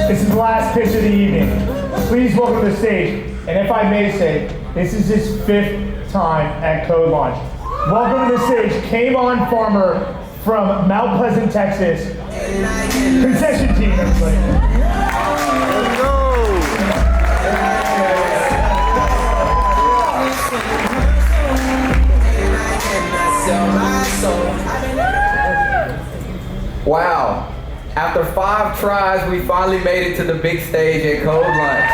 This is the last pitch of the evening. Please welcome to the stage, and if I may say, this is his 5th time at CodeLaunch. Welcome to the stage, Kaymon Farmer from Mount Pleasant, Texas. Concession team, everybody. Let's go. Wow. After 5 tries, we finally made it to the big stage at CodeLaunch.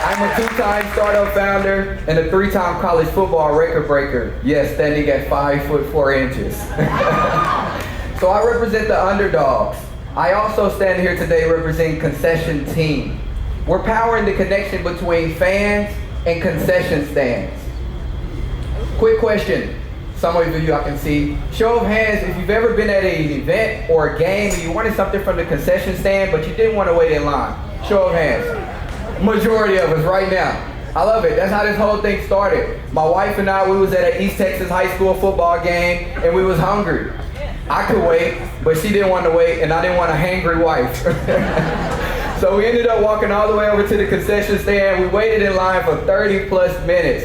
I'm a 2-time startup founder and a 3-time college football record breaker. Yes, standing at 5 foot 4 inches. So I represent the underdogs. I also stand here today representing Concession Team. We're powering the connection between fans and concession stands. Quick question. Some of you I can see. Show of hands if you've ever been at an event or a game and you wanted something from the concession stand but you didn't want to wait in line. Show of hands. Majority of us right now. I love it. That's how this whole thing started. My wife and I, we was at an East Texas high school football game and we was hungry. I could wait, but she didn't want to wait and I didn't want a hangry wife. So we ended up walking all the way over to the concession stand. We waited in line for 30 plus minutes.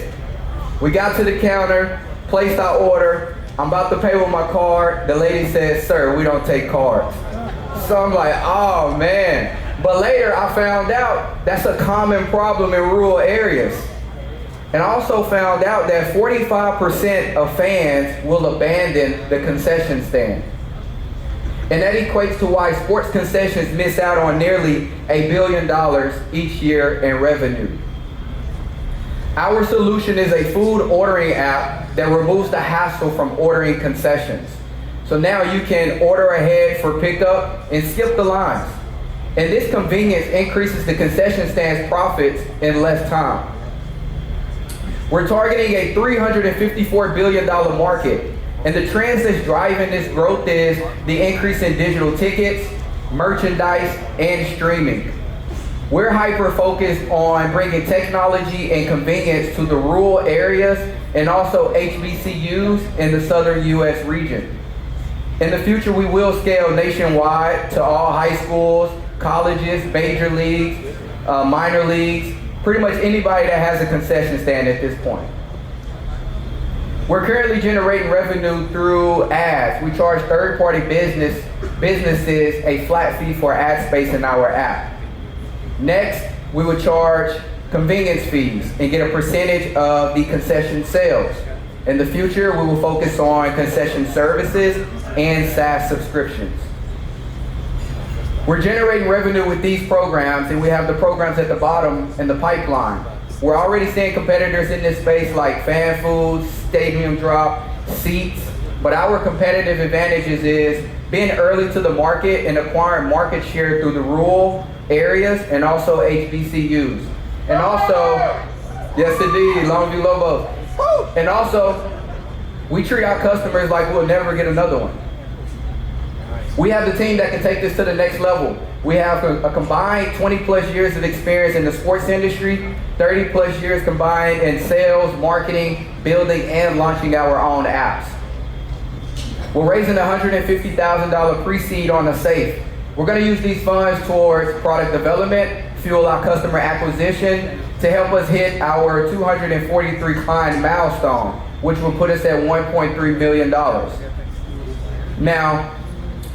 We got to the counter, placed our order. I'm about to pay with my card. The lady says, "Sir, we don't take cards." So I'm like, oh man. But later I found out that's a common problem in rural areas. And I also found out that 45% of fans will abandon the concession stand. And that equates to why sports concessions miss out on nearly $1 billion each year in revenue. Our solution is a food ordering app that removes the hassle from ordering concessions. So now you can order ahead for pickup and skip the lines. And this convenience increases the concession stand's profits in less time. We're targeting a $354 billion market. And the trends that's driving this growth is the increase in digital tickets, merchandise, and streaming. We're hyper-focused on bringing technology and convenience to the rural areas and also HBCUs in the southern U.S. region. In the future, we will scale nationwide to all high schools, colleges, major leagues, minor leagues, pretty much anybody that has a concession stand at this point. We're currently generating revenue through ads. We charge third-party businesses a flat fee for ad space in our app. Next, we would charge convenience fees and get a percentage of the concession sales. In the future, we will focus on concession services and SaaS subscriptions. We're generating revenue with these programs, and we have the programs at the bottom in the pipeline. We're already seeing competitors in this space like Fan Foods, Stadium Drop, Seats, but our competitive advantages is being early to the market and acquiring market share through the rural areas and also HBCUs. And also, yes indeed, Longview Lobos. And also, we treat our customers like we'll never get another one. We have the team that can take this to the next level. We have a combined 20 plus years of experience in the sports industry, 30 plus years combined in sales, marketing, building, and launching our own apps. We're raising $150,000 pre-seed on a safe. We're going to use these funds towards product development, fuel our customer acquisition, to help us hit our 243 client milestone, which will put us at $1.3 million. Now,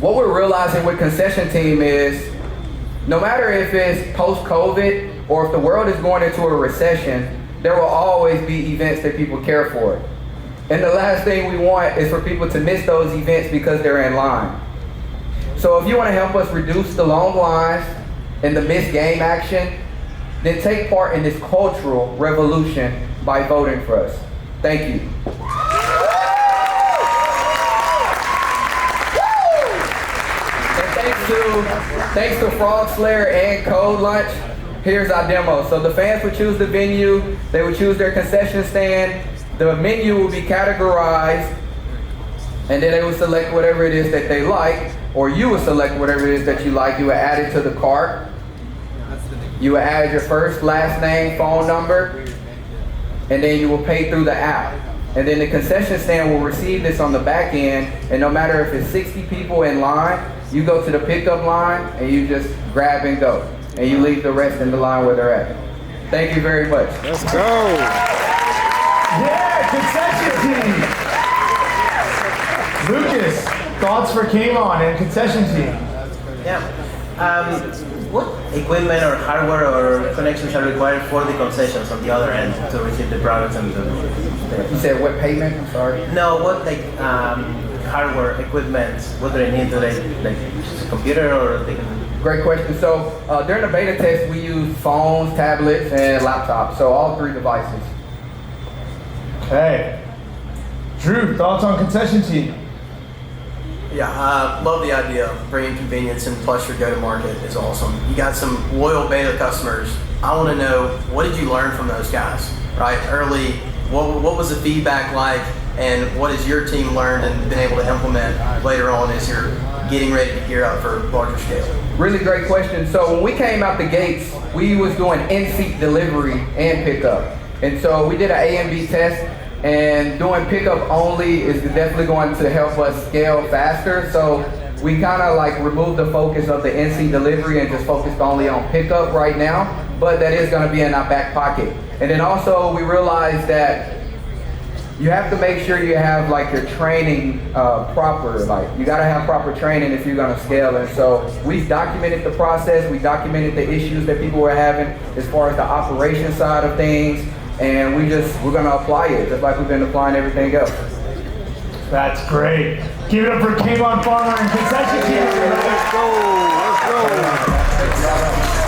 what we're realizing with Concession Team is, no matter if it's post-COVID or if the world is going into a recession, there will always be events that people care for. And the last thing we want is for people to miss those events because they're in line. So if you want to help us reduce the long lines and the missed game action, then take part in this cultural revolution by voting for us. Thank you. Thanks to Frog Slayer and CodeLaunch, here's our demo. So the fans would choose the venue, they would choose their concession stand, the menu will be categorized, and then they would select whatever it is that they like, or you would select whatever it is that you like. You would add it to the cart. You would add your first, last name, phone number, and then you will pay through the app. And then the concession stand will receive this on the back end, and no matter if it's 60 people in line, you go to the pickup line and you just grab and go. And you leave the rest in the line where they're at. Thank you very much. Let's go. Yeah, concession team. Lucas, thoughts for Kaymon and concession team? Yeah. What equipment or hardware or connections are required for the concessions on the other end to receive the products and the... You said what payment? I'm sorry. No, what hardware, equipment, what do they need? Do they just a computer or they can... Great question. So during the beta test, we use phones, tablets, and laptops. So all 3 devices. Okay. Drew, thoughts on concession team? Yeah, love the idea of bringing convenience and plus your go-to-market is awesome. You got some loyal beta customers. I want to know, what did you learn from those guys, right? Early, what was the feedback like, and what has your team learned and been able to implement later on as you're getting ready to gear up for larger scale? Really great question. So when we came out the gates, we was doing in-seat delivery and pickup. And so we did an A and B test, and doing pickup only is definitely going to help us scale faster. So we kind of like removed the focus of the in-seat delivery and just focused only on pickup right now, but that is going to be in our back pocket. And then also we realized that you have to make sure you have like your training proper. Like you got to have proper training if you're going to scale. And so we documented the process. We documented the issues that people were having as far as the operation side of things. And we're going to apply it just like we've been applying everything else. That's great. Give it up for Kaymon Farmer and concession team. Let's go. Let's go.